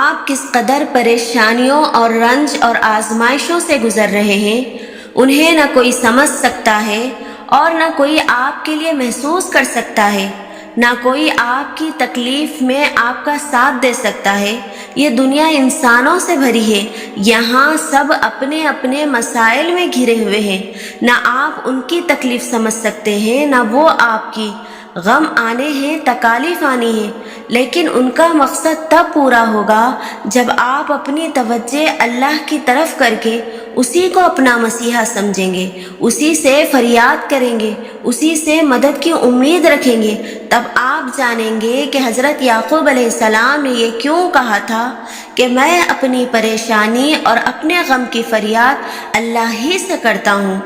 آپ کس قدر پریشانیوں اور رنج اور آزمائشوں سے گزر رہے ہیں، انہیں نہ کوئی سمجھ سکتا ہے اور نہ کوئی آپ کے لیے محسوس کر سکتا ہے، نہ کوئی آپ کی تکلیف میں آپ کا ساتھ دے سکتا ہے۔ یہ دنیا انسانوں سے بھری ہے، یہاں سب اپنے اپنے مسائل میں گھرے ہوئے ہیں، نہ آپ ان کی تکلیف سمجھ سکتے ہیں نہ وہ آپ کی۔ غم آنے ہیں، تکالیف آنی ہیں، لیکن ان کا مقصد تب پورا ہوگا جب آپ اپنی توجہ اللہ کی طرف کر کے اسی کو اپنا مسیحا سمجھیں گے، اسی سے فریاد کریں گے، اسی سے مدد کی امید رکھیں گے۔ تب آپ جانیں گے کہ حضرت یعقوب علیہ السلام نے یہ کیوں کہا تھا کہ میں اپنی پریشانی اور اپنے غم کی فریاد اللہ ہی سے کرتا ہوں۔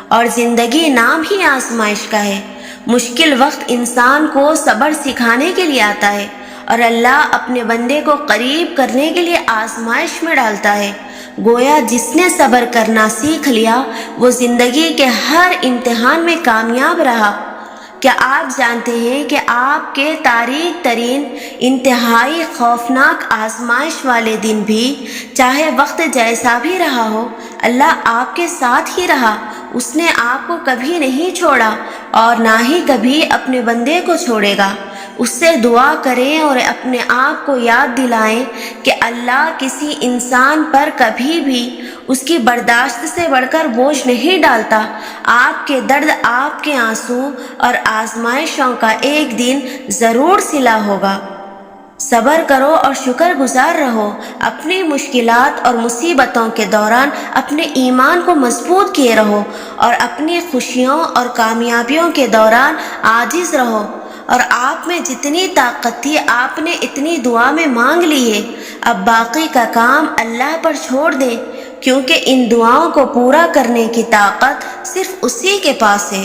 اور زندگی نام ہی آزمائش کا ہے۔ مشکل وقت انسان کو صبر سکھانے کے لیے آتا ہے، اور اللہ اپنے بندے کو قریب کرنے کے لیے آزمائش میں ڈالتا ہے۔ گویا جس نے صبر کرنا سیکھ لیا وہ زندگی کے ہر امتحان میں کامیاب رہا۔ کیا آپ جانتے ہیں کہ آپ کے تاریک ترین انتہائی خوفناک آزمائش والے دن بھی، چاہے وقت جیسا بھی رہا ہو، اللہ آپ کے ساتھ ہی رہا۔ اس نے آپ کو کبھی نہیں چھوڑا اور نہ ہی کبھی اپنے بندے کو چھوڑے گا۔ اس سے دعا کریں اور اپنے آپ کو یاد دلائیں کہ اللہ کسی انسان پر کبھی بھی اس کی برداشت سے بڑھ کر بوجھ نہیں ڈالتا۔ آپ کے درد، آپ کے آنسو اور آزمائشوں کا ایک دن ضرور صلہ ہوگا۔ صبر کرو اور شکر گزار رہو۔ اپنی مشکلات اور مصیبتوں کے دوران اپنے ایمان کو مضبوط کیے رہو، اور اپنی خوشیوں اور کامیابیوں کے دوران عاجز رہو۔ اور آپ میں جتنی طاقت تھی آپ نے اتنی دعا میں مانگ لی ہے، اب باقی کا کام اللہ پر چھوڑ دیں، کیونکہ ان دعاؤں کو پورا کرنے کی طاقت صرف اسی کے پاس ہے۔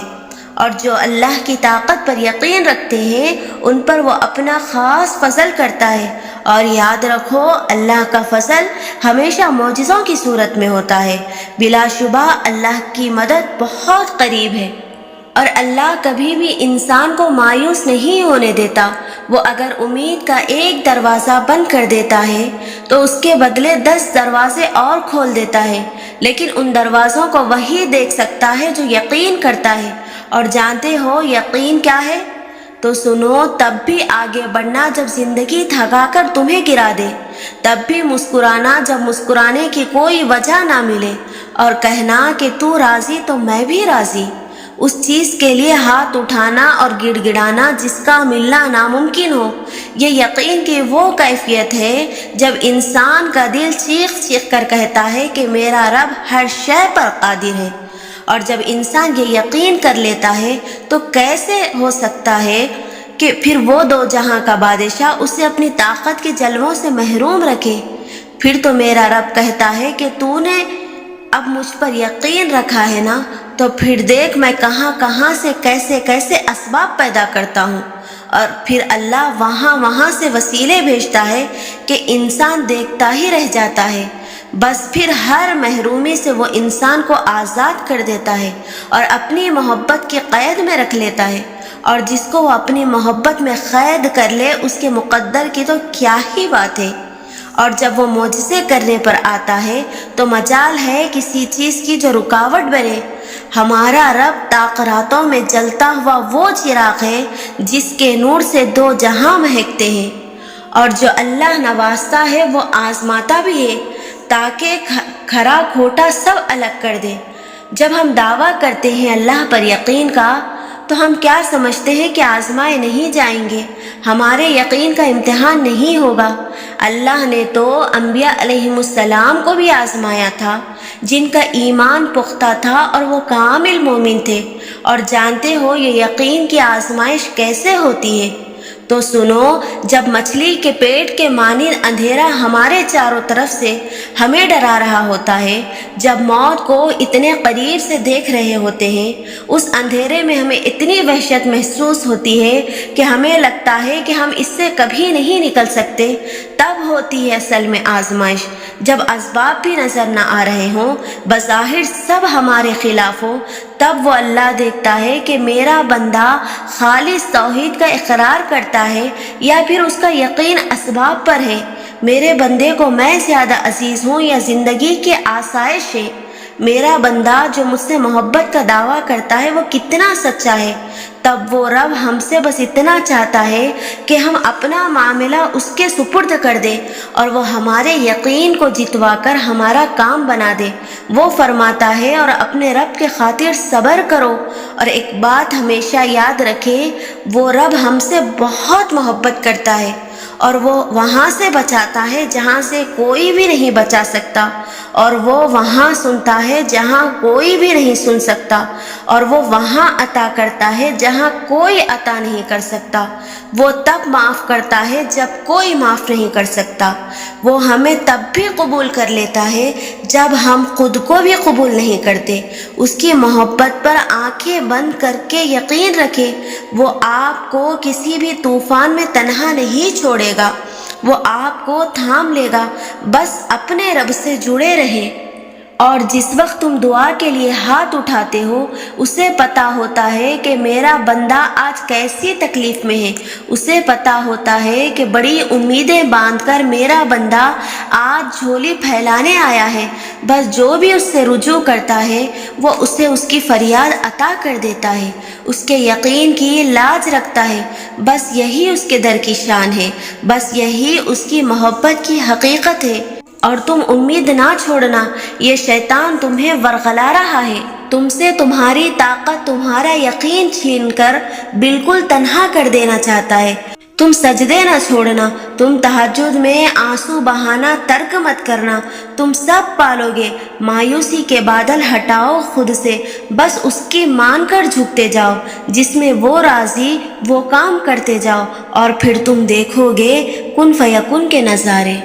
اور جو اللہ کی طاقت پر یقین رکھتے ہیں ان پر وہ اپنا خاص فضل کرتا ہے۔ اور یاد رکھو، اللہ کا فضل ہمیشہ معجزوں کی صورت میں ہوتا ہے۔ بلا شبہ اللہ کی مدد بہت قریب ہے، اور اللہ کبھی بھی انسان کو مایوس نہیں ہونے دیتا۔ وہ اگر امید کا ایک دروازہ بند کر دیتا ہے تو اس کے بدلے 10 دروازے اور کھول دیتا ہے، لیکن ان دروازوں کو وہی دیکھ سکتا ہے جو یقین کرتا ہے۔ اور جانتے ہو یقین کیا ہے؟ تو سنو، تب بھی آگے بڑھنا جب زندگی تھکا کر تمہیں گرا دے، تب بھی مسکرانا جب مسکرانے کی کوئی وجہ نہ ملے، اور کہنا کہ تو راضی تو میں بھی راضی۔ اس چیز کے لیے ہاتھ اٹھانا اور گڑ گڑانا جس کا ملنا ناممکن ہو۔ یہ یقین کی وہ کیفیت ہے جب انسان کا دل چیخ چیخ کر کہتا ہے کہ میرا رب ہر شے پر قادر ہے۔ اور جب انسان یہ یقین کر لیتا ہے تو کیسے ہو سکتا ہے کہ پھر وہ دو جہاں کا بادشاہ اسے اپنی طاقت کے جلووں سے محروم رکھے؟ پھر تو میرا رب کہتا ہے کہ تو نے اب مجھ پر یقین رکھا ہے نا، تو پھر دیکھ میں کہاں کہاں سے کیسے کیسے اسباب پیدا کرتا ہوں۔ اور پھر اللہ وہاں سے وسیلے بھیجتا ہے کہ انسان دیکھتا ہی رہ جاتا ہے۔ بس پھر ہر محرومی سے وہ انسان کو آزاد کر دیتا ہے اور اپنی محبت کی قید میں رکھ لیتا ہے۔ اور جس کو وہ اپنی محبت میں قید کر لے اس کے مقدر کی تو کیا ہی بات ہے۔ اور جب وہ معجزے کرنے پر آتا ہے تو مجال ہے کسی چیز کی جو رکاوٹ بنے۔ ہمارا رب تاقراتوں میں جلتا ہوا وہ چراغ ہے جس کے نور سے 2 جہاں مہکتے ہیں۔ اور جو اللہ نوازتا ہے وہ آزماتا بھی ہے تاکہ کھرا کھوٹا سب الگ کر دے۔ جب ہم دعویٰ کرتے ہیں اللہ پر یقین کا تو ہم کیا سمجھتے ہیں کہ آزمائے نہیں جائیں گے، ہمارے یقین کا امتحان نہیں ہوگا؟ اللہ نے تو انبیاء علیہم السلام کو بھی آزمایا تھا جن کا ایمان پختہ تھا اور وہ کامل مومن تھے۔ اور جانتے ہو یہ یقین کی آزمائش کیسے ہوتی ہے؟ تو سنو، جب مچھلی کے پیٹ کے مانند اندھیرا ہمارے چاروں طرف سے ہمیں ڈرا رہا ہوتا ہے، جب موت کو اتنے قریب سے دیکھ رہے ہوتے ہیں، اس اندھیرے میں ہمیں اتنی وحشت محسوس ہوتی ہے کہ ہمیں لگتا ہے کہ ہم اس سے کبھی نہیں نکل سکتے، تب ہوتی ہے اصل میں آزمائش۔ جب اسباب بھی نظر نہ آ رہے ہوں، بظاہر سب ہمارے خلاف ہو، تب وہ اللہ دیکھتا ہے کہ میرا بندہ خالص توحید کا اقرار کرتا ہے یا پھر اس کا یقین اسباب پر ہے۔ میرے بندے کو میں زیادہ عزیز ہوں یا زندگی کی آسائشیں؟ میرا بندہ جو مجھ سے محبت کا دعویٰ کرتا ہے وہ کتنا سچا ہے۔ تب وہ رب ہم سے بس اتنا چاہتا ہے کہ ہم اپنا معاملہ اس کے سپرد کر دیں اور وہ ہمارے یقین کو جتوا کر ہمارا کام بنا دے۔ وہ فرماتا ہے اور اپنے رب کے خاطر صبر کرو، اور ایک بات ہمیشہ یاد رکھیں، وہ رب ہم سے بہت محبت کرتا ہے، اور وہ وہاں سے بچاتا ہے جہاں سے کوئی بھی نہیں بچا سکتا، اور وہ وہاں سنتا ہے جہاں کوئی بھی نہیں سن سکتا، اور وہ وہاں عطا کرتا ہے جہاں کوئی عطا نہیں کر سکتا۔ وہ تب معاف کرتا ہے جب کوئی معاف نہیں کر سکتا۔ وہ ہمیں تب بھی قبول کر لیتا ہے جب ہم خود کو بھی قبول نہیں کرتے۔ اس کی محبت پر آنکھیں بند کر کے یقین رکھیں، وہ آپ کو کسی بھی طوفان میں تنہا نہیں چھوڑے گا، وہ آپ کو تھام لے گا۔ بس اپنے رب سے جڑے رہیں، اور جس وقت تم دعا کے لیے ہاتھ اٹھاتے ہو اسے پتا ہوتا ہے کہ میرا بندہ آج کیسی تکلیف میں ہے، اسے پتا ہوتا ہے کہ بڑی امیدیں باندھ کر میرا بندہ آج جھولی پھیلانے آیا ہے۔ بس جو بھی اس سے رجوع کرتا ہے وہ اسے اس کی فریاد عطا کر دیتا ہے، اس کے یقین کی لاج رکھتا ہے۔ بس یہی اس کے در کی شان ہے، بس یہی اس کی محبت کی حقیقت ہے۔ اور تم امید نہ چھوڑنا، یہ شیطان تمہیں ورغلا رہا ہے، تم سے تمہاری طاقت، تمہارا یقین چھین کر بالکل تنہا کر دینا چاہتا ہے۔ تم سجدے نہ چھوڑنا، تم تہجد میں آنسو بہانا ترک مت کرنا، تم سب پالو گے۔ مایوسی کے بادل ہٹاؤ خود سے، بس اس کی مان کر جھکتے جاؤ، جس میں وہ راضی وہ کام کرتے جاؤ، اور پھر تم دیکھو گے کن فیکن کے نظارے۔